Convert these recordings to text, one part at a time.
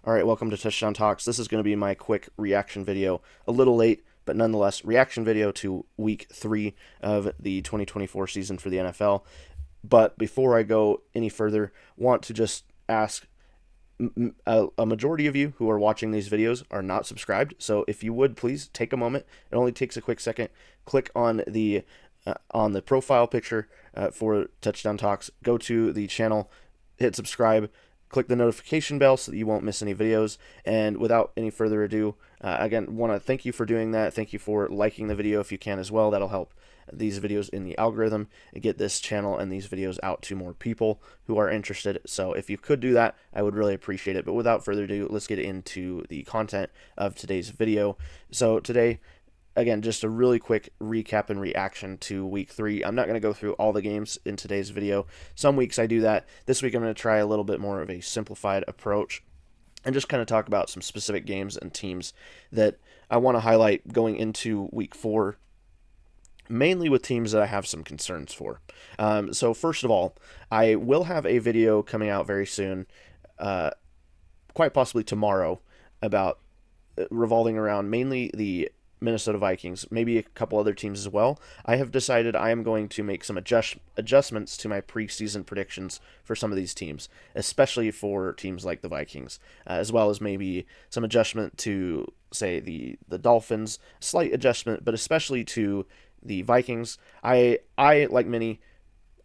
All right, welcome to Touchdown Talks. This is going to be my quick reaction video. A little late, but nonetheless, reaction video to week 3 of the 2024 season for the NFL. But before I go any further, want to just ask a majority of you who are watching these videos are not subscribed. So if you would please take a moment. It only takes a quick second. Click on the profile picture for Touchdown Talks. Go to the channel, hit subscribe, click the notification bell so that you won't miss any videos. And without any further ado, again, want to thank you for doing that. Thank you for liking the video if you can as well. That'll help these videos in the algorithm and get this channel and these videos out to more people who are interested. So if you could do that, I would really appreciate it. But without further ado, let's get into the content of today's video. So today, again, just a really quick recap and reaction to week 3. I'm not going to go through all the games in today's video. Some weeks I do that. This week I'm going to try a little bit more of a simplified approach and just kind of talk about some specific games and teams that I want to highlight going into week 4, mainly with teams that I have some concerns for. So first of all, I will have a video coming out very soon, quite possibly tomorrow, about revolving around mainly the Minnesota Vikings, maybe a couple other teams as well. I have decided I am going to make some adjustments to my preseason predictions for some of these teams, especially for teams like the Vikings, as well as maybe some adjustment to, say, the Dolphins, slight adjustment, but especially to the Vikings. I like many,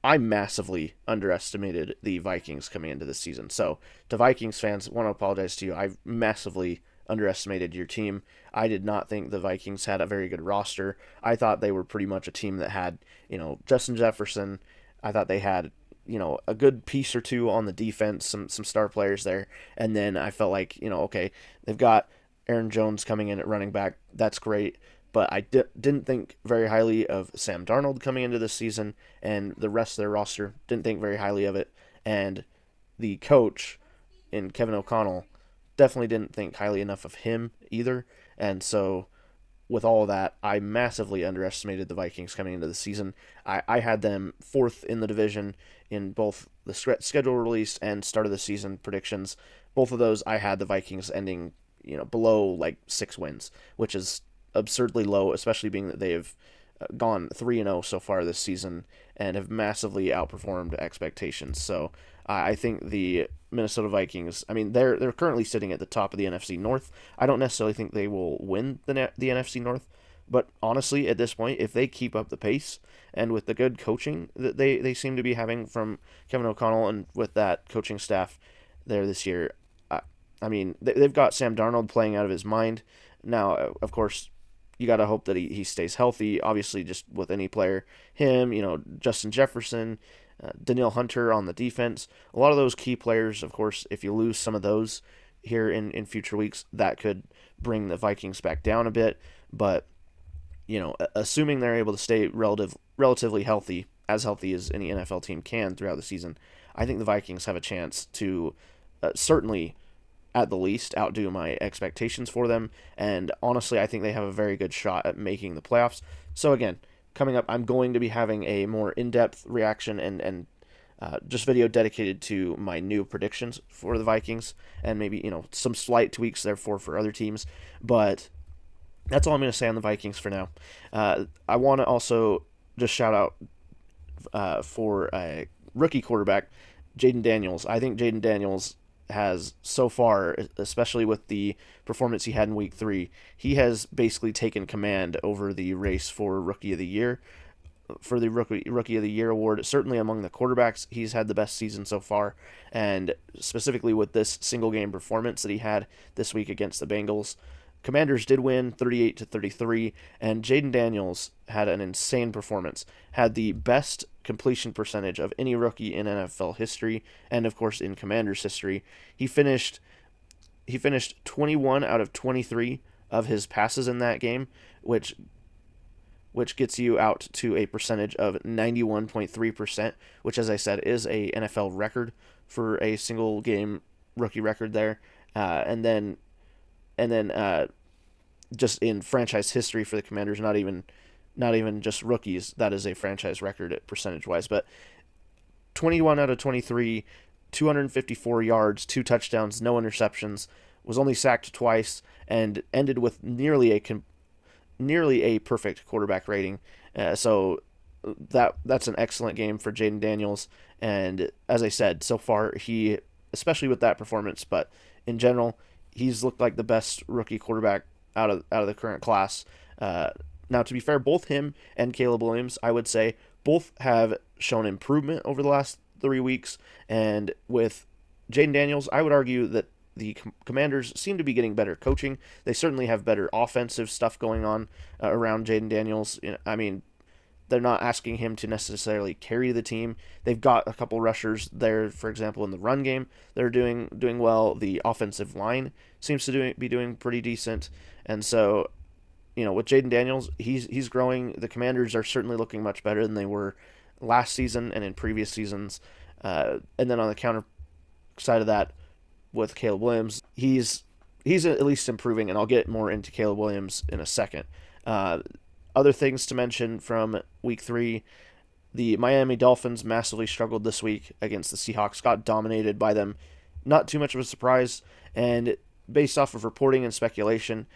I massively underestimated the Vikings coming into this season. So to Vikings fans, I want to apologize to you. I massively underestimated your team. I did not think the Vikings had a very good roster. I thought they were pretty much a team that had, Justin Jefferson. I thought they had, a good piece or two on the defense, some star players there. And then I felt like, okay, they've got Aaron Jones coming in at running back. That's great. But I didn't think very highly of Sam Darnold coming into this season, and the rest of their roster didn't think very highly of it. And the coach in Kevin O'Connell definitely didn't think highly enough of him either. And so with all of that, I massively underestimated the Vikings coming into the season. I had them 4th in the division in both the schedule release and start of the season predictions. Both of those, I had the Vikings ending, below like 6 wins, which is absurdly low, especially being that they have gone 3-0 so far this season and have massively outperformed expectations. So I think the Minnesota Vikings, I mean, they're currently sitting at the top of the NFC North. I don't necessarily think they will win the NFC North, but honestly, at this point, if they keep up the pace and with the good coaching that they seem to be having from Kevin O'Connell and with that coaching staff there this year, I mean, they've got Sam Darnold playing out of his mind. Now, of course, you got to hope that he stays healthy. Obviously, just with any player, him, Justin Jefferson, Danielle Hunter on the defense, a lot of those key players, of course, if you lose some of those here in future weeks, that could bring the Vikings back down a bit. But, assuming they're able to stay relatively healthy, as healthy as any NFL team can throughout the season, I think the Vikings have a chance to certainly, at the least, outdo my expectations for them. And honestly, I think they have a very good shot at making the playoffs. So again, coming up, I'm going to be having a more in-depth reaction and just video dedicated to my new predictions for the Vikings and maybe, some slight tweaks therefore for other teams. But that's all I'm going to say on the Vikings for now. I want to also just shout out for a rookie quarterback, Jayden Daniels. I think Jayden Daniels has so far, especially with the performance he had in week 3, he has basically taken command over the race for Rookie of the Year, for the Rookie of the Year award. Certainly among the quarterbacks, he's had the best season so far, and specifically with this single game performance that he had this week against the Bengals. Commanders did win 38-33, and Jayden Daniels had an insane performance. Had the best completion percentage of any rookie in NFL history, and of course in Commanders history. He finished 21 out of 23 of his passes in that game, which gets you out to a percentage of 91.3%, which, as I said, is a NFL record for a single game rookie record there. And then just in franchise history for the Commanders, not even just rookies, that is a franchise record percentage wise. But 21 out of 23 254 yards, 2 touchdowns, no interceptions, was only sacked twice, and ended with nearly a perfect quarterback rating. So that's an excellent game for Jayden Daniels. And as I said, so far he, especially with that performance, but in general, he's looked like the best rookie quarterback out of the current class. Now, to be fair, both him and Caleb Williams, I would say, both have shown improvement over the last 3 weeks. And with Jayden Daniels, I would argue that the Commanders seem to be getting better coaching. They certainly have better offensive stuff going on around Jayden Daniels. I mean, they're not asking him to necessarily carry the team. They've got a couple rushers there, for example, in the run game. They're doing well. The offensive line seems to be doing pretty decent. And so, with Jayden Daniels, he's growing. The Commanders are certainly looking much better than they were last season and in previous seasons. And then on the counter side of that, with Caleb Williams, he's at least improving, and I'll get more into Caleb Williams in a second. Other things to mention from Week 3, the Miami Dolphins massively struggled this week against the Seahawks, got dominated by them. Not too much of a surprise, and based off of reporting and speculation,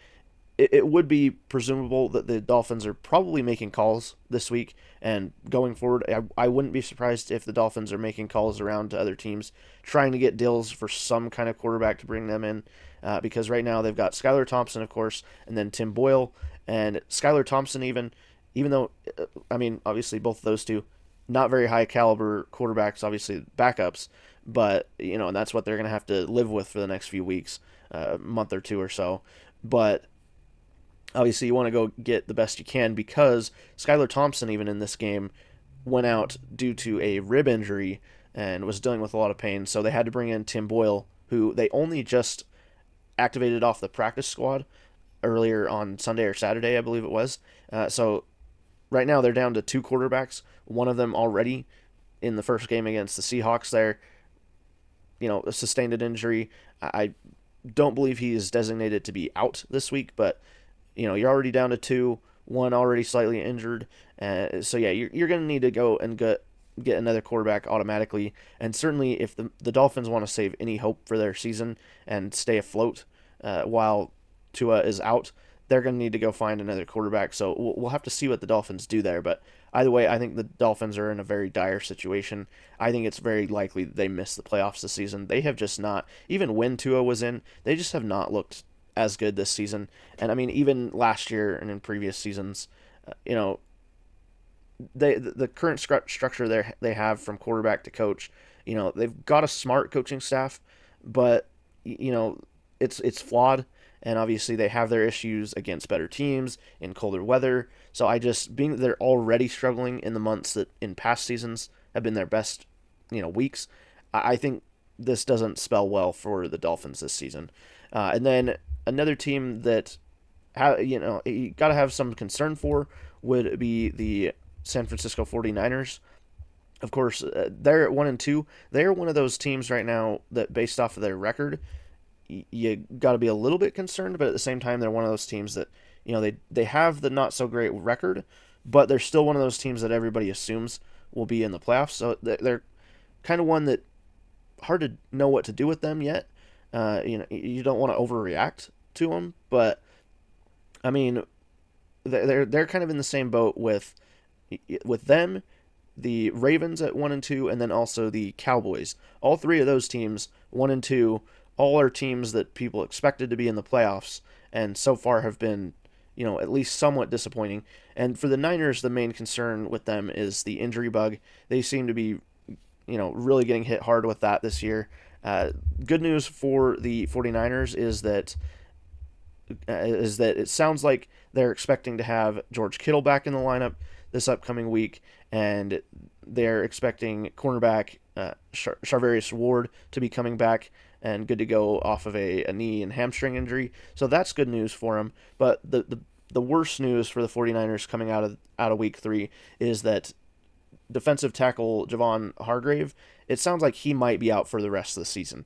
it would be presumable that the Dolphins are probably making calls this week, and going forward, I wouldn't be surprised if the Dolphins are making calls around to other teams, trying to get deals for some kind of quarterback to bring them in, because right now they've got Skylar Thompson, of course, and then Tim Boyle, and Skylar Thompson even though, I mean, obviously both of those two, not very high caliber quarterbacks, obviously backups, but, and that's what they're going to have to live with for the next few weeks, month or two or so, but obviously you want to go get the best you can, because Skylar Thompson, even in this game, went out due to a rib injury and was dealing with a lot of pain, so they had to bring in Tim Boyle, who they only just activated off the practice squad earlier on Sunday or Saturday, I believe it was. So right now they're down to 2 quarterbacks, one of them already in the first game against the Seahawks there, sustained an injury. I don't believe he is designated to be out this week, but you're already down to 2, one already slightly injured. So yeah, you're going to need to go and get another quarterback automatically. And certainly if the Dolphins want to save any hope for their season and stay afloat while Tua is out, they're going to need to go find another quarterback. So we'll have to see what the Dolphins do there. But either way, I think the Dolphins are in a very dire situation. I think it's very likely they miss the playoffs this season. They have just not, even when Tua was in, they just have not looked as good this season. And I mean, even last year and in previous seasons, the current structure they have from quarterback to coach, they've got a smart coaching staff, but it's flawed, and obviously they have their issues against better teams in colder weather. So being that they're already struggling in the months that in past seasons have been their best, weeks, I think this doesn't spell well for the Dolphins this season. And then another team that you got to have some concern for would be the San Francisco 49ers. Of course, they're at 1-2. They're one of those teams right now that, based off of their record, you got to be a little bit concerned, but at the same time, they're one of those teams that, they have the not so great record, but they're still one of those teams that everybody assumes will be in the playoffs. So they're kind of one that hard to know what to do with them yet. You don't want to overreact to them, but I mean, they're kind of in the same boat with them, the Ravens at 1-2, and then also the Cowboys. All 3 of those teams, 1-2, all are teams that people expected to be in the playoffs, and so far have been, at least somewhat disappointing. And for the Niners, the main concern with them is the injury bug. They seem to be, really getting hit hard with that this year. Good news for the 49ers is that it sounds like they're expecting to have George Kittle back in the lineup this upcoming week, and they're expecting cornerback Charvarius Ward to be coming back and good to go off of a knee and hamstring injury. So that's good news for him. But the worst news for the 49ers coming out of week 3 is that defensive tackle Javon Hargrave it sounds like he might be out for the rest of the season.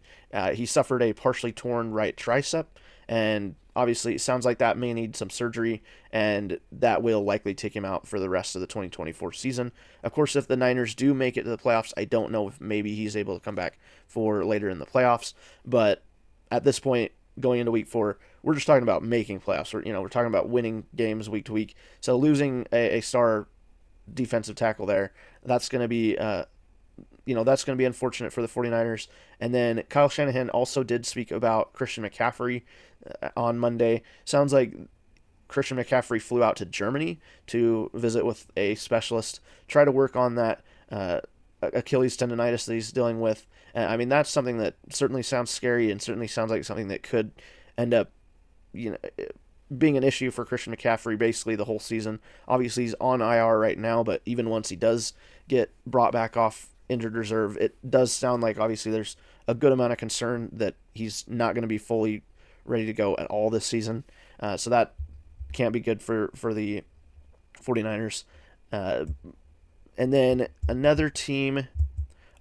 He suffered a partially torn right tricep, and obviously it sounds like that may need some surgery, and that will likely take him out for the rest of the 2024 season. Of course, if the Niners do make it to the playoffs, I don't know if maybe he's able to come back for later in the playoffs, but at this point, going into week 4, we're just talking about making playoffs. We're talking about winning games week to week. So losing a star defensive tackle there, that's going to be that's going to be unfortunate for the 49ers. And then Kyle Shanahan also did speak about Christian McCaffrey on Monday. Sounds like Christian McCaffrey flew out to Germany to visit with a specialist, try to work on that Achilles tendonitis that he's dealing with. I mean, that's something that certainly sounds scary and certainly sounds like something that could end up, being an issue for Christian McCaffrey basically the whole season. Obviously, he's on IR right now, but even once he does get brought back off injured reserve, it does sound like obviously there's a good amount of concern that he's not going to be fully ready to go at all this season. So that can't be good for the 49ers. And then another team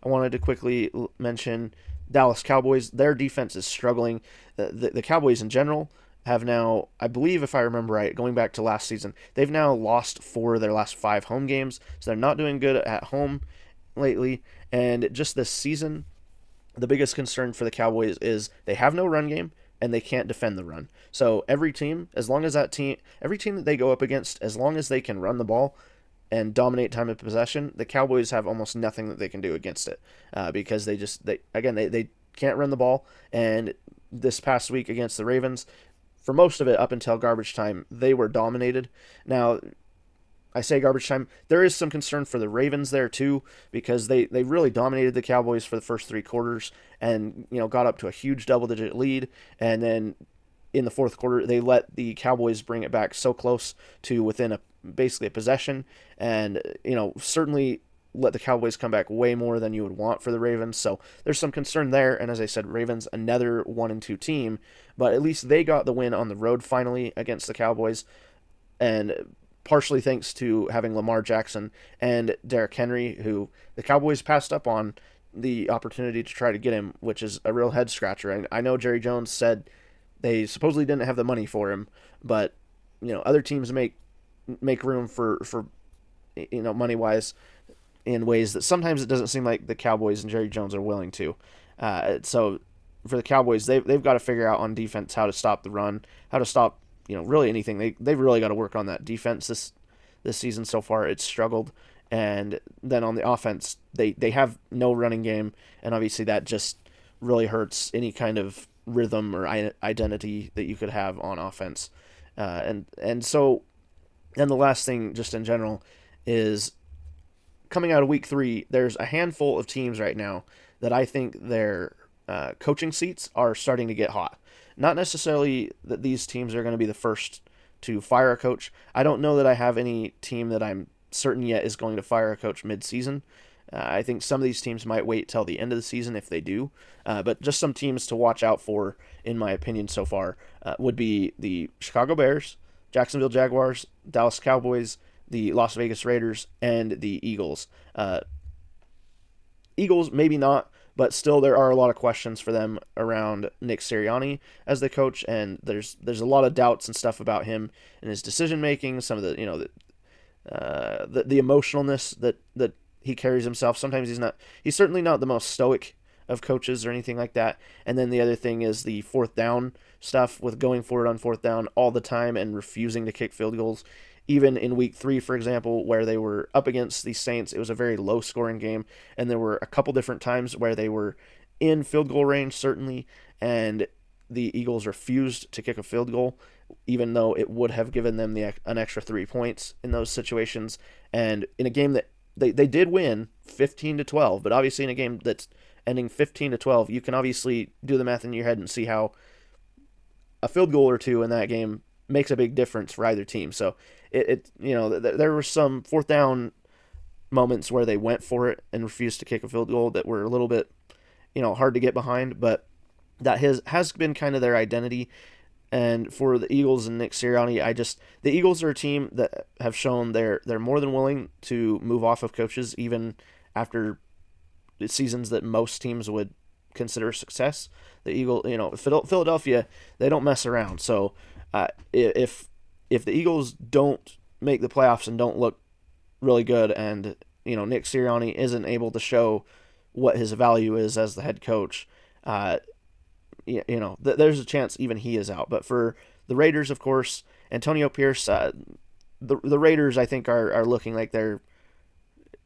I wanted to quickly mention, Dallas Cowboys. Their defense is struggling. The Cowboys in general have now, I believe if I remember right, going back to last season, they've now lost 4 of their last 5 home games. So they're not doing good at home lately. And just this season, the biggest concern for the Cowboys is they have no run game and they can't defend the run. So every team that they go up against, as long as they can run the ball and dominate time of possession, the Cowboys have almost nothing that they can do against it because they can't run the ball. And this past week against the Ravens, for most of it up until garbage time, they were dominated. Now, I say garbage time, there is some concern for the Ravens there too, because they really dominated the Cowboys for the first 3 quarters and got up to a huge double-digit lead, and then in the fourth quarter they let the Cowboys bring it back so close to within basically a possession, and certainly let the Cowboys come back way more than you would want for the Ravens. So there's some concern there. And as I said, Ravens, another 1-2 team, but at least they got the win on the road finally against the Cowboys. And partially thanks to having Lamar Jackson and Derrick Henry, who the Cowboys passed up on the opportunity to try to get him, which is a real head scratcher. And I know Jerry Jones said they supposedly didn't have the money for him, but other teams make room for money wise in ways that sometimes it doesn't seem like the Cowboys and Jerry Jones are willing to. So for the Cowboys, they've got to figure out on defense how to stop the run, how to stop really anything. They've really got to work on that defense this season so far. It's struggled. And then on the offense, they have no running game, and obviously that just really hurts any kind of rhythm or identity that you could have on offense. And the last thing just in general is, coming out of week 3, there's a handful of teams right now that I think their coaching seats are starting to get hot. Not necessarily that these teams are going to be the first to fire a coach. I don't know that I have any team that I'm certain yet is going to fire a coach mid-season. I think some of these teams might wait till the end of the season if they do. But just some teams to watch out for, in my opinion so far, would be the Chicago Bears, Jacksonville Jaguars, Dallas Cowboys, the Las Vegas Raiders, and the Eagles. Eagles, maybe not, but still there are a lot of questions for them around Nick Sirianni as the coach, and there's a lot of doubts and stuff about him and his decision making, some of the the emotionalness that he carries himself. Sometimes he's certainly not the most stoic of coaches or anything like that. And then the other thing is the fourth down stuff, with going for it on fourth down all the time and refusing to kick field goals. Even in week 3, for example, where they were up against the Saints, it was a very low-scoring game, and there were a couple different times where they were in field goal range, certainly, and the Eagles refused to kick a field goal, even though it would have given them an extra 3 points in those situations. And in a game that they did win 15-12, but obviously in a game that's ending 15-12, you can obviously do the math in your head and see how a field goal or two in that game makes a big difference for either team. So there were some fourth down moments where they went for it and refused to kick a field goal that were a little bit, hard to get behind, but that has been kind of their identity. And for the Eagles and Nick Sirianni, the Eagles are a team that have shown they're more than willing to move off of coaches even after seasons that most teams would consider a success. The Philadelphia, they don't mess around. So if the Eagles don't make the playoffs and don't look really good, and Nick Sirianni isn't able to show what his value is as the head coach, there's a chance even he is out. But for the Raiders, of course, Antonio Pierce, the Raiders, I think, are looking like they're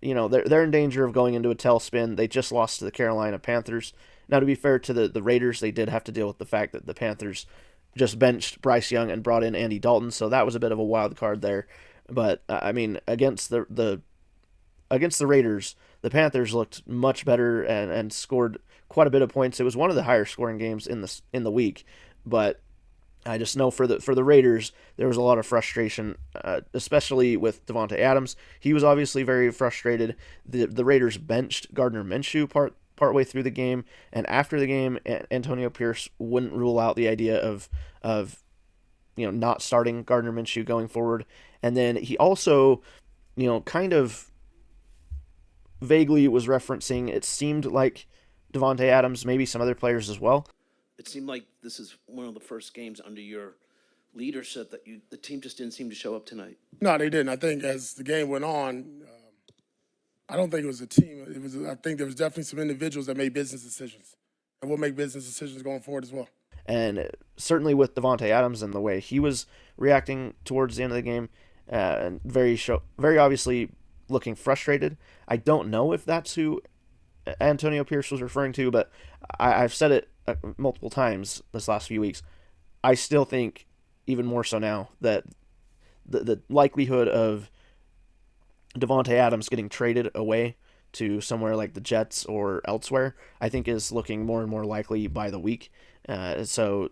in danger of going into a tailspin. They just lost to the Carolina Panthers. Now, to be fair to the Raiders, they did have to deal with the fact that the Panthers just benched Bryce Young and brought in Andy Dalton, so that was a bit of a wild card there. But against the Raiders, the Panthers looked much better and scored quite a bit of points. It was one of the higher scoring games in the week, but I just know for the Raiders, there was a lot of frustration, especially with Davante Adams. He was obviously very frustrated. The Raiders benched Gardner Minshew partway through the game, and after the game, Antonio Pierce wouldn't rule out the idea of not starting Gardner Minshew going forward. And then he also, kind of vaguely was referencing, it seemed like Davante Adams, maybe some other players as well. It seemed like this is one of the first games under your leadership that the team just didn't seem to show up tonight. No, they didn't. I think as the game went on, I don't think it was a team. I think there was definitely some individuals that made business decisions, and will make business decisions going forward as well. And certainly with Davante Adams and the way he was reacting towards the end of the game, and very obviously looking frustrated. I don't know if that's who Antonio Pierce was referring to, but I've said it multiple times this last few weeks. I still think, even more so now, that the likelihood of Davante Adams getting traded away to somewhere like the Jets or elsewhere, I think is looking more and more likely by the week. So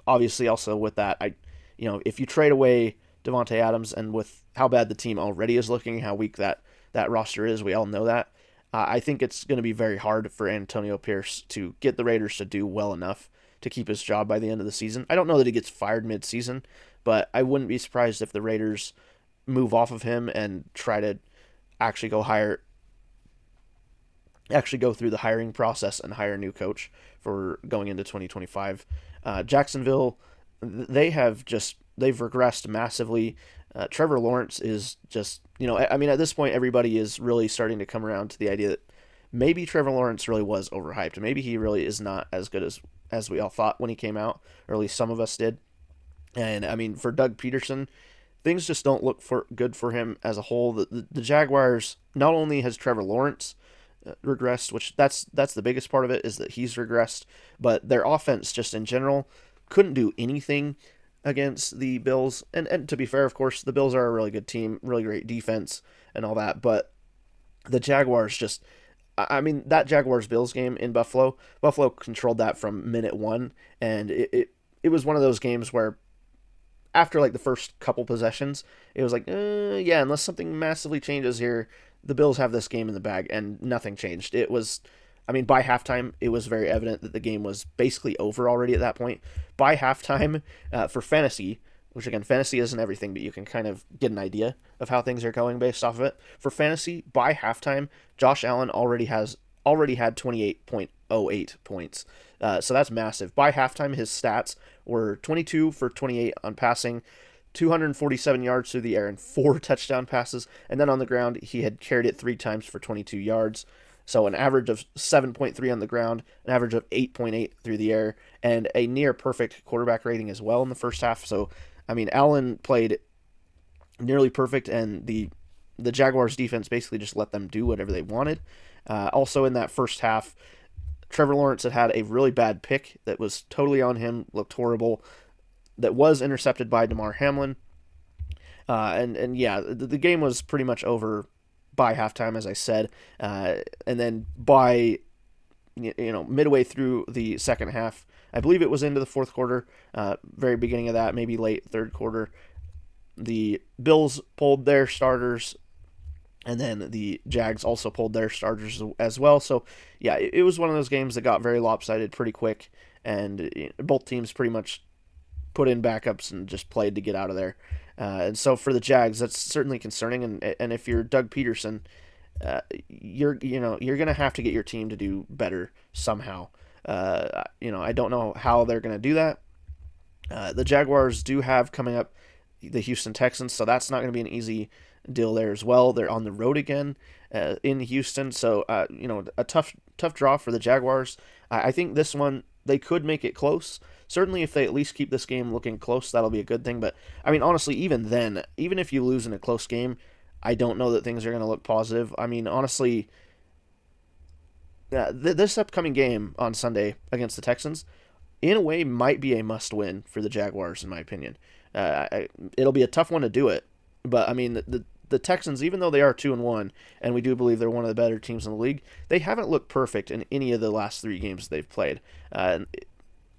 obviously also with that, if you trade away Davante Adams, and with how bad the team already is looking, how weak that roster is, we all know that. I think it's going to be very hard for Antonio Pierce to get the Raiders to do well enough to keep his job by the end of the season. I don't know that he gets fired mid-season, but I wouldn't be surprised if the Raiders move off of him and try to actually go through the hiring process and hire a new coach for going into 2025. Jacksonville, they've regressed massively. Trevor Lawrence is just, at this point, everybody is really starting to come around to the idea that maybe Trevor Lawrence really was overhyped. Maybe he really is not as good as we all thought when he came out, or at least some of us did. And, for Doug Peterson, things just don't look good for him as a whole. The Jaguars, not only has Trevor Lawrence regressed, which that's the biggest part of it, is that he's regressed, but their offense just in general couldn't do anything against the Bills. And to be fair, of course, the Bills are a really good team, really great defense and all that, but the Jaguars just, that Jaguars-Bills game in Buffalo controlled that from minute one, and it was one of those games where after like the first couple possessions, it was like, unless something massively changes here, the Bills have this game in the bag, and nothing changed. It was, by halftime, it was very evident that the game was basically over already at that point. By halftime, for fantasy, which again, fantasy isn't everything, but you can kind of get an idea of how things are going based off of it. For fantasy, by halftime, Josh Allen already had 28.08 points. So that's massive. By halftime, his stats were 22 for 28 on passing, 247 yards through the air, and 4 touchdown passes. And then on the ground, he had carried it 3 times for 22 yards. So an average of 7.3 on the ground, an average of 8.8 through the air, and a near perfect quarterback rating as well in the first half. So, Allen played nearly perfect, and the Jaguars defense basically just let them do whatever they wanted. Also in that first half, Trevor Lawrence had a really bad pick that was totally on him, looked horrible, that was intercepted by Damar Hamlin. The game was pretty much over by halftime, as I said. And then by midway through the second half, I believe it was into the fourth quarter, very beginning of that, maybe late third quarter, the Bills pulled their starters, and then the Jags also pulled their starters as well. So, yeah, it was one of those games that got very lopsided pretty quick, and both teams pretty much put in backups and just played to get out of there. And so for the Jags, that's certainly concerning. And if you're Doug Peterson, you're gonna have to get your team to do better somehow. I don't know how they're gonna do that. The Jaguars do have coming up the Houston Texans, so that's not going to be an easy deal there as well. They're on the road again in Houston, so a tough draw for the Jaguars. I think this one they could make it close. Certainly, if they at least keep this game looking close, that'll be a good thing. But I mean, honestly, even then, even if you lose in a close game, I don't know that things are going to look positive. I mean, honestly, this upcoming game on Sunday against the Texans, in a way, might be a must-win for the Jaguars, in my opinion. It'll be a tough one to do it, but I mean, the Texans, even though they are 2-1, and we do believe they're one of the better teams in the league, they haven't looked perfect in any of the last 3 games they've played.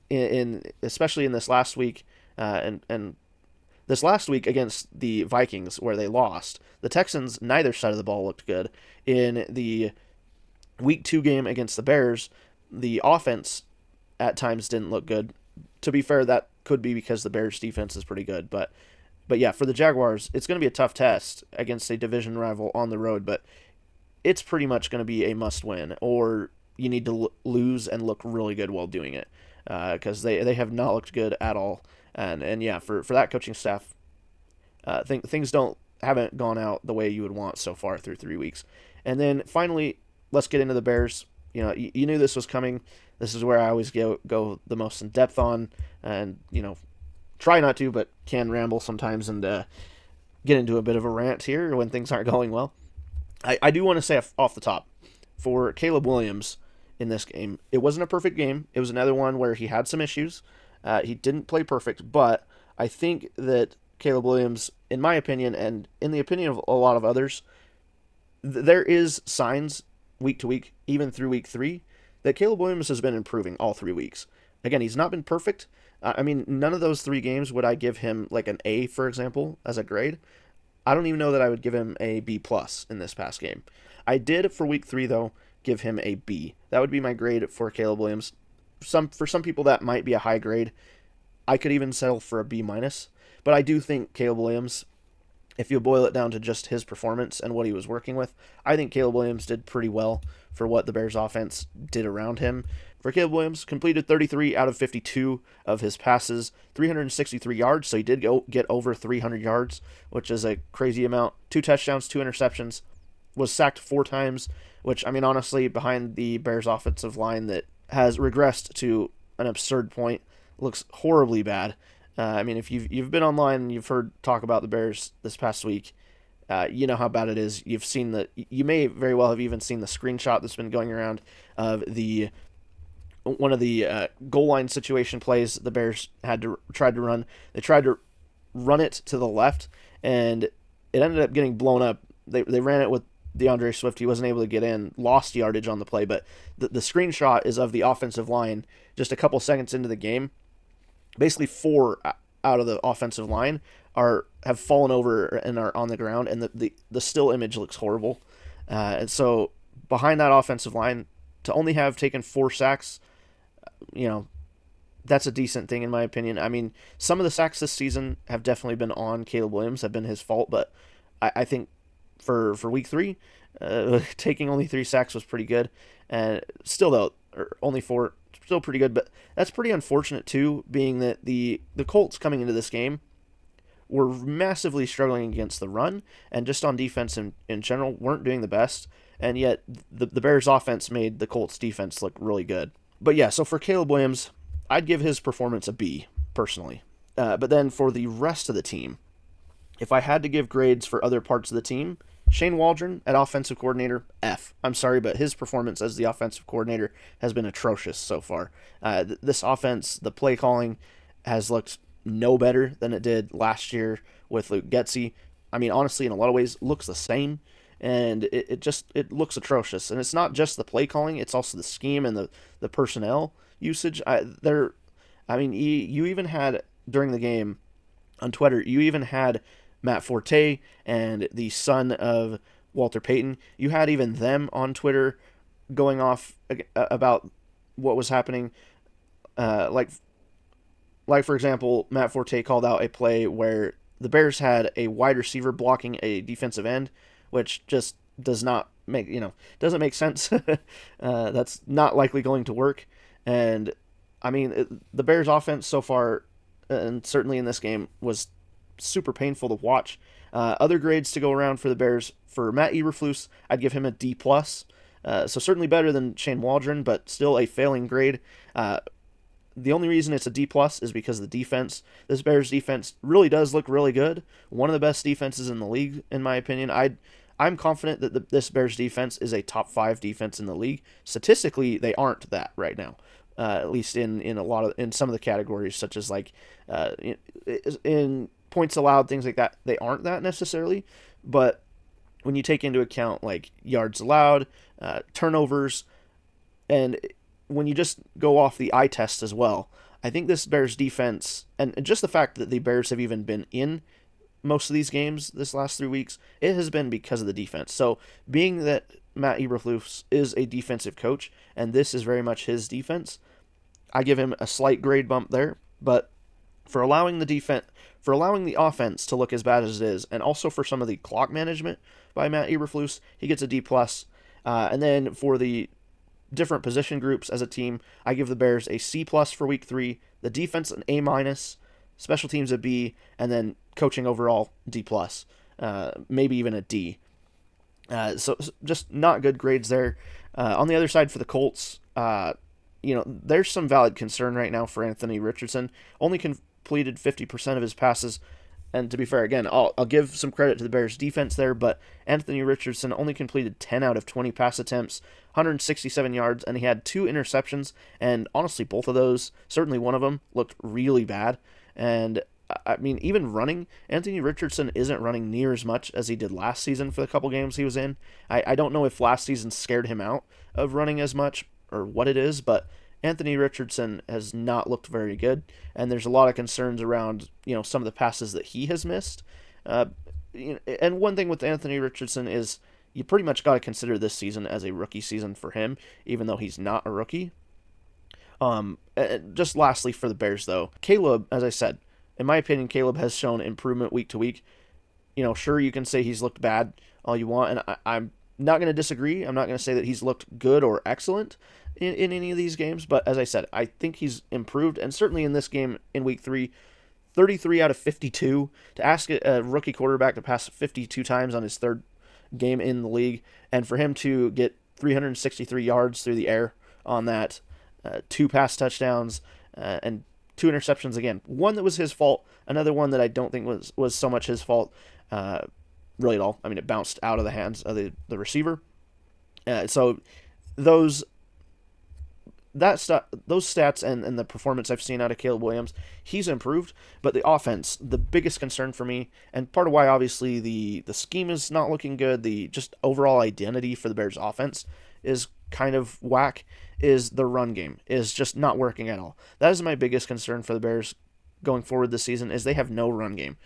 Especially in this last week, and this last week against the Vikings, where they lost, the Texans, neither side of the ball looked good. In the week 2 game against the Bears, the offense at times didn't look good. To be fair, that could be because the Bears defense is pretty good, but yeah, for the Jaguars, it's going to be a tough test against a division rival on the road, but it's pretty much going to be a must-win, or you need to lose and look really good while doing it, because they have not looked good at all, and yeah, for that coaching staff, things haven't gone out the way you would want so far through 3 weeks. And then finally, let's get into the Bears. You knew this was coming. This is where I always go the most in depth on, and try not to, but can ramble sometimes and get into a bit of a rant here when things aren't going well. I do want to say off the top, for Caleb Williams in this game, it wasn't a perfect game. It was another one where he had some issues. He didn't play perfect, but I think that Caleb Williams, in my opinion, and in the opinion of a lot of others, there is signs week to week, even through week 3, that Caleb Williams has been improving all 3 weeks. Again, he's not been perfect. I mean, none of those 3 games would I give him like an A, for example, as a grade. I don't even know that I would give him a B plus in this past game. I did for week 3 though give him a B. That would be my grade for Caleb Williams. For some people that might be a high grade. I could even settle for a B minus. But I do think Caleb Williams, if you boil it down to just his performance and what he was working with, I think Caleb Williams did pretty well for what the Bears offense did around him. For Caleb Williams, completed 33 out of 52 of his passes, 363 yards, so he did get over 300 yards, which is a crazy amount. 2 touchdowns, 2 interceptions, was sacked 4 times, which, I mean, honestly, behind the Bears offensive line that has regressed to an absurd point, looks horribly bad. I mean, if you've been online and you've heard talk about the Bears this past week, you know how bad it is. You may very well have even seen the screenshot that's been going around of one of the goal line situation plays the Bears tried to run. They tried to run it to the left, and it ended up getting blown up. They ran it with DeAndre Swift. He wasn't able to get in, lost yardage on the play, but the screenshot is of the offensive line just a couple seconds into the game. Basically 4 out of the offensive line have fallen over and are on the ground, and the still image looks horrible. And so behind that offensive line, to only have taken 4 sacks, that's a decent thing in my opinion. I mean, some of the sacks this season have definitely been on Caleb Williams, have been his fault, but I think for week 3, taking only 3 sacks was pretty good. And still though, only 4, still pretty good, but that's pretty unfortunate too, being that the Colts coming into this game were massively struggling against the run, and just on defense in general weren't doing the best, and yet the Bears offense made the Colts defense look really good. But yeah, so for Caleb Williams, I'd give his performance a B, personally. But then for the rest of the team, if I had to give grades for other parts of the team, Shane Waldron at offensive coordinator, F. I'm sorry, but his performance as the offensive coordinator has been atrocious so far. This offense, the play calling, has looked no better than it did last year with Luke Getsy. I mean, honestly, in a lot of ways, looks the same, and it looks atrocious. And it's not just the play calling; it's also the scheme and the personnel usage. You even had during the game on Twitter, you even had Matt Forte and the son of Walter Payton. You had even them on Twitter going off about what was happening. Like for example, Matt Forte called out a play where the Bears had a wide receiver blocking a defensive end, which just does not doesn't make sense. That's not likely going to work. And I mean, the Bears' offense so far, and certainly in this game, was super painful to watch. Other grades to go around for the Bears: for Matt Eberflus, I'd give him a D plus. So certainly better than Shane Waldron, but still a failing grade. The only reason it's a D plus is because of the defense. This Bears defense really does look really good. One of the best defenses in the league, in my opinion. I'm confident that this Bears defense is a top 5 defense in the league. Statistically, they aren't that right now. At least in some of the categories, such as like in points allowed, things like that, they aren't that necessarily. But when you take into account like yards allowed, turnovers, and when you just go off the eye test as well, I think this Bears defense, and just the fact that the Bears have even been in most of these games this last 3 weeks, it has been because of the defense. So being that Matt Eberflus is a defensive coach, and this is very much his defense, I give him a slight grade bump there. But for allowing the offense to look as bad as it is, and also for some of the clock management by Matt Eberflus, he gets a D plus. And then for the different position groups as a team, I give the Bears a C plus for week 3, the defense an A minus, special teams a B, and then coaching overall D plus, maybe even a D. So just not good grades there. On the other side for the Colts, there's some valid concern right now for Anthony Richardson. Only completed 50% of his passes. And to be fair, again, I'll give some credit to the Bears' defense there, but Anthony Richardson only completed 10 out of 20 pass attempts, 167 yards, and he had 2 interceptions. And honestly, both of those, certainly one of them, looked really bad. And I mean, even running, Anthony Richardson isn't running near as much as he did last season for the couple games he was in. I don't know if last season scared him out of running as much or what it is, but Anthony Richardson has not looked very good, and there's a lot of concerns around some of the passes that he has missed. And one thing with Anthony Richardson is you pretty much got to consider this season as a rookie season for him, even though he's not a rookie. Just lastly for the Bears, though, Caleb, as I said, in my opinion, Caleb has shown improvement week to week. Sure, you can say he's looked bad all you want, and I'm not going to disagree. I'm not going to say that he's looked good or excellent in any of these games, but as I said, I think he's improved, and certainly in this game in week 3, 33 out of 52. To ask a rookie quarterback to pass 52 times on his 3rd game in the league, and for him to get 363 yards through the air on that, 2 pass touchdowns, and 2 interceptions again. One that was his fault, another one that I don't think was so much his fault really at all. I mean, it bounced out of the hands of the receiver. So those stats and the performance I've seen out of Caleb Williams, he's improved. But the offense, the biggest concern for me, and part of why obviously the scheme is not looking good, the just overall identity for the Bears offense is kind of whack, is the run game is just not working at all. That is my biggest concern for the Bears going forward this season, is they have no run game.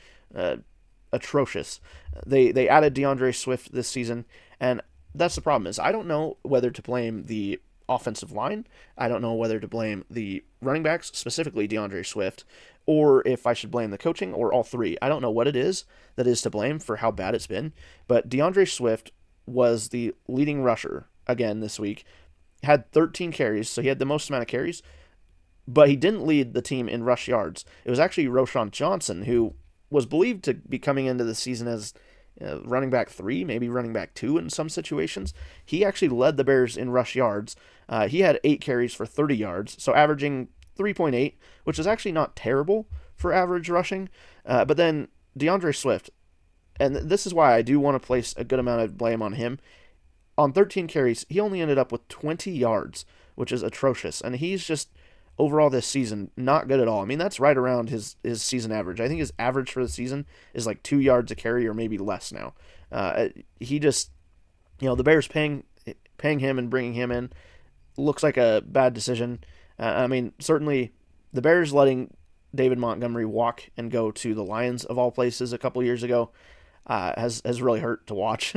Atrocious. They added DeAndre Swift this season, and that's the problem. Is I don't know whether to blame the offensive line. I don't know whether to blame the running backs, specifically DeAndre Swift, or if I should blame the coaching, or all three. I don't know what it is that is to blame for how bad it's been, but DeAndre Swift was the leading rusher again this week, had 13 carries, so he had the most amount of carries, but he didn't lead the team in rush yards. It was actually Roschon Johnson, who was believed to be coming into the season as running back 3, maybe running back 2 in some situations. He actually led the Bears in rush yards. He had 8 carries for 30 yards, so averaging 3.8, which is actually not terrible for average rushing. But then DeAndre Swift, and this is why I do want to place a good amount of blame on him. On 13 carries, he only ended up with 20 yards, which is atrocious. And he's just, overall this season, not good at all. I mean, that's right around his season average. I think his average for the season is like 2 yards a carry or maybe less now. He just, the Bears paying him and bringing him in looks like a bad decision. I mean, certainly the Bears letting David Montgomery walk and go to the Lions of all places a couple years ago has really hurt to watch.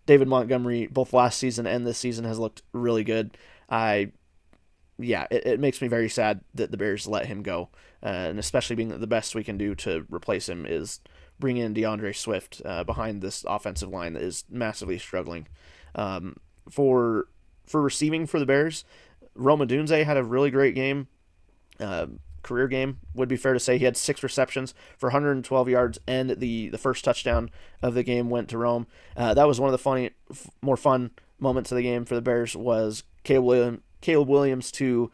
David Montgomery, both last season and this season, has looked really good. It makes me very sad that the Bears let him go, and especially being that the best we can do to replace him is bring in DeAndre Swift behind this offensive line that is massively struggling. Um, for receiving for the Bears, Roma Dunze had a really great game. Career game would be fair to say. He had 6 receptions for 112 yards, and the first touchdown of the game went to Rome. That was one of the more fun moments of the game for the Bears was Caleb Williams to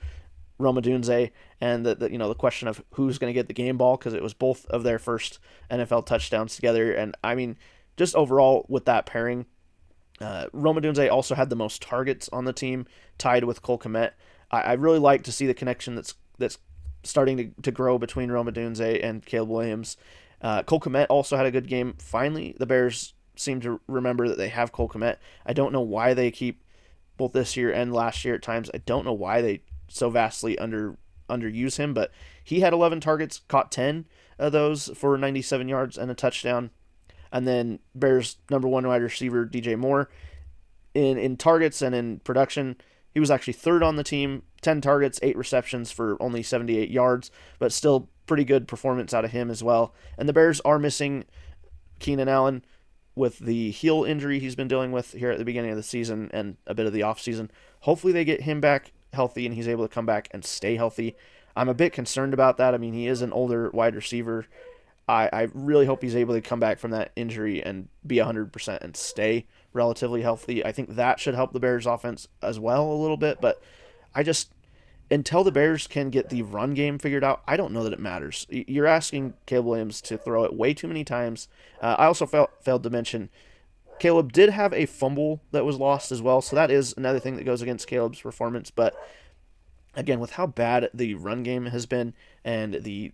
Roma Dunze, and the question of who's going to get the game ball, because it was both of their first NFL touchdowns together. And I mean, just overall with that pairing, Roma Dunze also had the most targets on the team, tied with Cole Kmet. I really like to see the connection that's starting to grow between Roma Dunze and Caleb Williams. Cole Kmet also had a good game. Finally, the Bears seem to remember that they have Cole Kmet. I don't know why they keep, both this year and last year at times, I don't know why they so vastly underuse him, but he had 11 targets, caught 10 of those for 97 yards and a touchdown. And then Bears' number 1 wide receiver, DJ Moore, in targets and in production, he was actually 3rd on the team, 10 targets, 8 receptions for only 78 yards, but still pretty good performance out of him as well. And the Bears are missing Keenan Allen with the heel injury he's been dealing with here at the beginning of the season and a bit of the offseason. Hopefully they get him back healthy and he's able to come back and stay healthy. I'm a bit concerned about that. I mean, he is an older wide receiver. I really hope he's able to come back from that injury and be 100% and stay relatively healthy. I think that should help the Bears offense as well a little bit, but until the Bears can get the run game figured out, I don't know that it matters. You're asking Caleb Williams to throw it way too many times. I also failed to mention Caleb did have a fumble that was lost as well, so that is another thing that goes against Caleb's performance. But again, with how bad the run game has been and the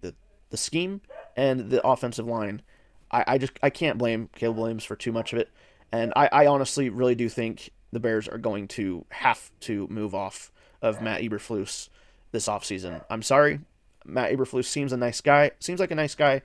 scheme and the offensive line, I can't blame Caleb Williams for too much of it. And I honestly really do think the Bears are going to have to move off of Matt Eberflus this offseason. I'm sorry. Matt Eberflus seems like a nice guy.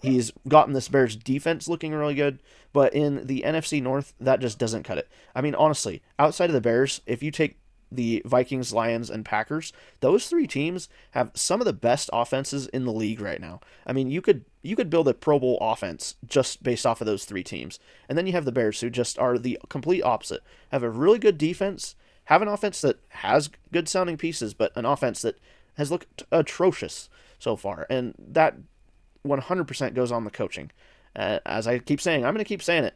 He's gotten this Bears defense looking really good, but in the NFC North, that just doesn't cut it. I mean, honestly, outside of the Bears, if you take the Vikings, Lions, and Packers, those 3 teams have some of the best offenses in the league right now. I mean, you could build a Pro Bowl offense just based off of those 3 teams. And then you have the Bears, who just are the complete opposite. Have a really good defense, have an offense that has good sounding pieces, but an offense that has looked atrocious so far. And that 100% goes on the coaching. As I keep saying, I'm going to keep saying it.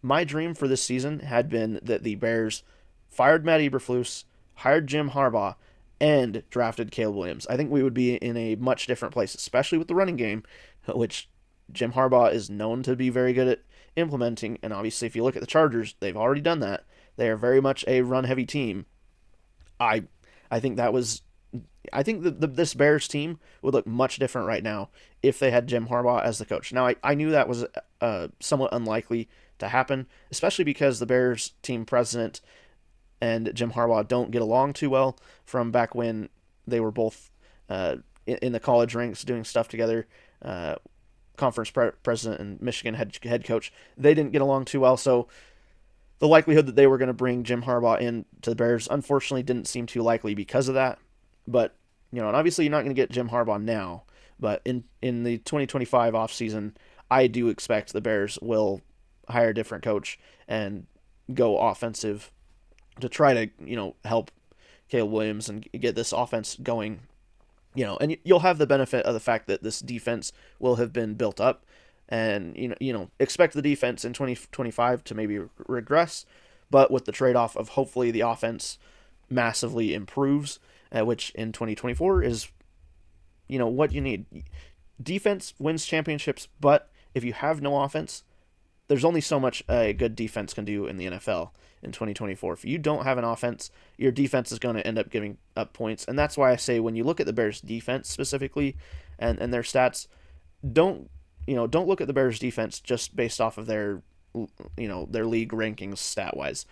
My dream for this season had been that the Bears fired Matt Eberflus, hired Jim Harbaugh, and drafted Caleb Williams. I think we would be in a much different place, especially with the running game, which Jim Harbaugh is known to be very good at implementing. And obviously, if you look at the Chargers, they've already done that. They are very much a run-heavy team. I think this Bears team would look much different right now if they had Jim Harbaugh as the coach. Now, I knew that was somewhat unlikely to happen, especially because the Bears team president and Jim Harbaugh don't get along too well from back when they were both in the college ranks doing stuff together. Conference president and Michigan head coach, they didn't get along too well, so the likelihood that they were going to bring Jim Harbaugh in to the Bears unfortunately didn't seem too likely because of that. But, and obviously you're not going to get Jim Harbaugh now, but in the 2025 offseason, I do expect the Bears will hire a different coach and go offensive to try to, help Caleb Williams and get this offense going, and you'll have the benefit of the fact that this defense will have been built up, and, expect the defense in 2025 to maybe regress, but with the trade-off of hopefully the offense massively improves, which in 2024 is, what you need. Defense wins championships, but if you have no offense, there's only so much a good defense can do in the NFL in 2024. If you don't have an offense, your defense is going to end up giving up points. And that's why I say when you look at the Bears defense specifically and their stats, don't look at the Bears defense just based off of their league rankings stat wise.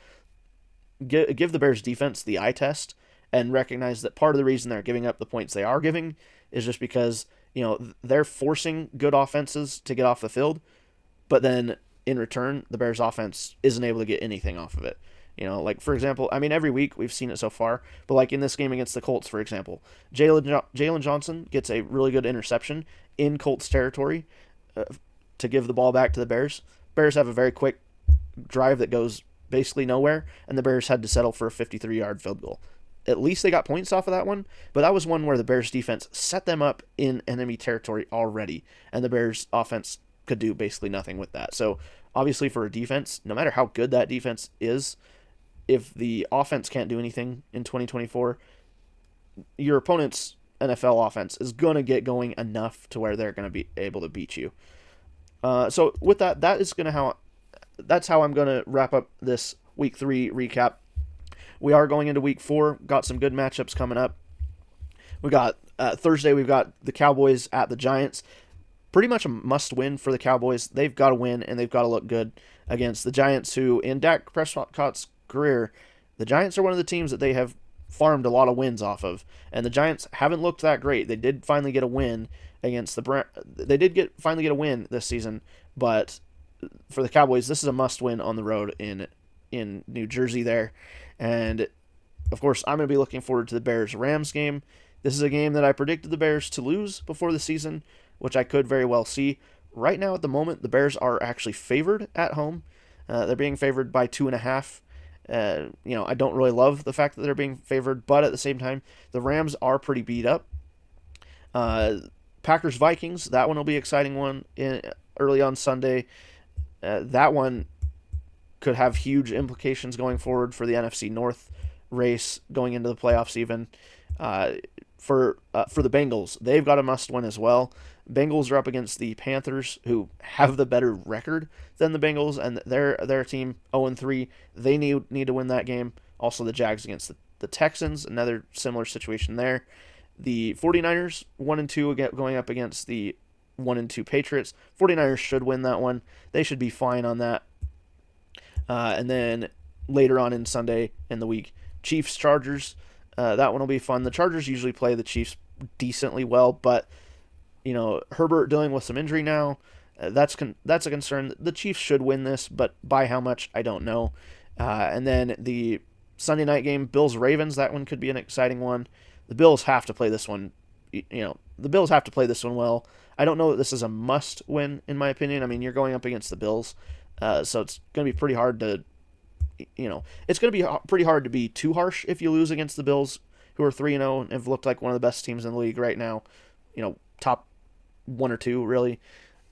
Give the Bears defense the eye test and recognize that part of the reason they're giving up the points they are giving is just because, they're forcing good offenses to get off the field, but then in return, the Bears offense isn't able to get anything off of it. Like, for example, I mean, every week we've seen it so far, but like in this game against the Colts, for example, Jalen Johnson gets a really good interception in Colts territory. to give the ball back to the Bears. Bears have a very quick drive that goes basically nowhere, and the Bears had to settle for a 53-yard field goal. At least they got points off of that one, but that was one where the Bears defense set them up in enemy territory already, and the Bears offense could do basically nothing with that. So obviously for a defense, no matter how good that defense is, if the offense can't do anything in 2024, your opponent's NFL offense is going to get going enough to where they're going to be able to beat you. So with that, that's how I'm going to wrap up this Week 3 recap. We are going into Week 4. Got some good matchups coming up. We got Thursday. We've got the Cowboys at the Giants. Pretty much a must-win for the Cowboys. They've got to win, and they've got to look good against the Giants, who, in Dak Prescott's career, the Giants are one of the teams that they have farmed a lot of wins off of, and the Giants haven't looked that great. They did finally get a win against the finally get a win this season, but for the Cowboys, this is a must-win on the road in New Jersey there, and of course, I'm going to be looking forward to the Bears-Rams game. This is a game that I predicted the Bears to lose before the season, which I could very well see. Right now, at the moment, the Bears are actually favored at home. They're being favored by 2.5. I don't really love the fact that they're being favored, but at the same time, the Rams are pretty beat up. Packers-Vikings, that one will be an exciting one early on Sunday. That one could have huge implications going forward for the NFC North race going into the playoffs even. For the Bengals, they've got a must-win as well. Bengals are up against the Panthers, who have the better record than the Bengals, and their team 0-3. They need to win that game. Also, the Jags against the Texans, another similar situation there. The 49ers 1-2 going up against the 1-2 Patriots. 49ers should win that one. They should be fine on that. And then later on in Sunday in the week, Chiefs-Chargers. That one will be fun. The Chargers usually play the Chiefs decently well, but Herbert dealing with some injury now. That's a concern. The Chiefs should win this, but by how much, I don't know. And then the Sunday night game, Bills-Ravens. That one could be an exciting one. The Bills have to play this one. The Bills have to play this one well. I don't know that this is a must-win, in my opinion. I mean, you're going up against the Bills, so it's going to be pretty hard to. It's going to be pretty hard to be too harsh if you lose against the Bills, who are 3-0 and have looked like one of the best teams in the league right now. Top 1 or 2, really,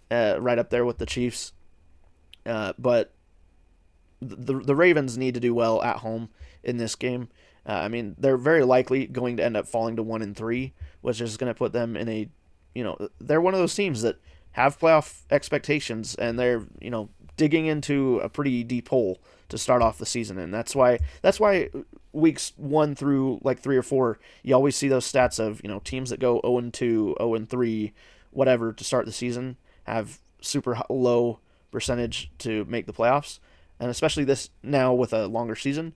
right up there with the Chiefs. But the Ravens need to do well at home in this game. I mean, they're very likely going to end up falling to 1-3, which is going to put them in a, they're one of those teams that have playoff expectations, and they're, digging into a pretty deep hole to start off the season. And that's why weeks 1 through like 3 or 4, you always see those stats of, teams that go 0-2, 0-3, whatever to start the season have super low percentage to make the playoffs. And especially this now with a longer season,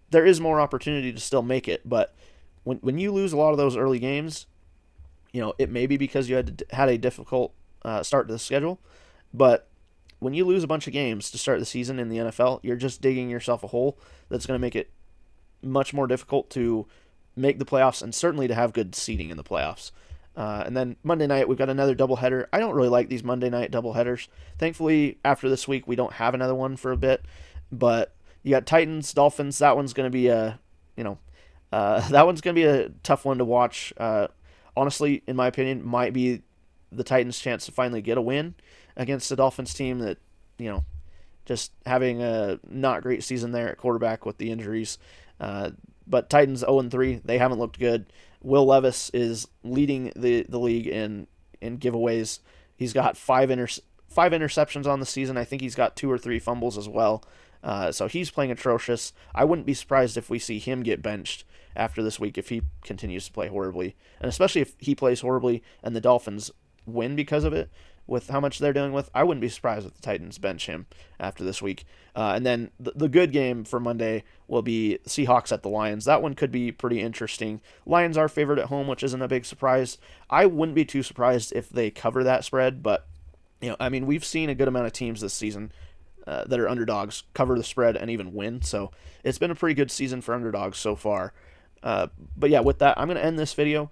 there is more opportunity to still make it. But when you lose a lot of those early games, it may be because you had a difficult start to the schedule, but when you lose a bunch of games to start the season in the NFL, you're just digging yourself a hole that's going to make it much more difficult to make the playoffs and certainly to have good seeding in the playoffs. And then Monday night, we've got another doubleheader. I don't really like these Monday night doubleheaders. Thankfully, after this week, we don't have another one for a bit. But you got Titans, Dolphins. That one's going to be a tough one to watch. Honestly, in my opinion, might be the Titans' chance to finally get a win against the Dolphins team that, just having a not great season there at quarterback with the injuries. But Titans 0-3, they haven't looked good. Will Levis is leading the league in giveaways. He's got five interceptions on the season. I think he's got 2 or 3 fumbles as well. So he's playing atrocious. I wouldn't be surprised if we see him get benched after this week if he continues to play horribly. And especially if he plays horribly and the Dolphins win because of it, with how much they're dealing with, I wouldn't be surprised if the Titans bench him after this week. And then the good game for Monday will be Seahawks at the Lions. That one could be pretty interesting. Lions are favored at home, which isn't a big surprise. I wouldn't be too surprised if they cover that spread, but we've seen a good amount of teams this season that are underdogs cover the spread and even win. So it's been a pretty good season for underdogs so far. But yeah, with that, I'm going to end this video.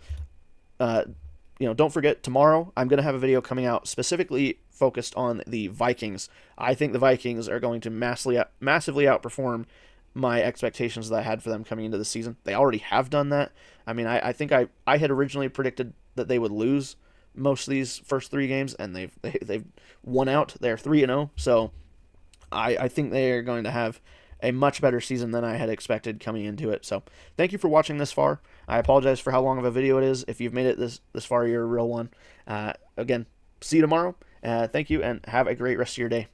don't forget, tomorrow I'm going to have a video coming out specifically focused on the Vikings. I think the Vikings are going to massively outperform my expectations that I had for them coming into the season. They already have done that. I mean, I think I had originally predicted that they would lose most of these first 3 games, and they've won out. They're 3-0, so I think they are going to have a much better season than I had expected coming into it. So thank you for watching this far. I apologize for how long of a video it is. If you've made it this far, you're a real one. Again, see you tomorrow. Thank you, and have a great rest of your day.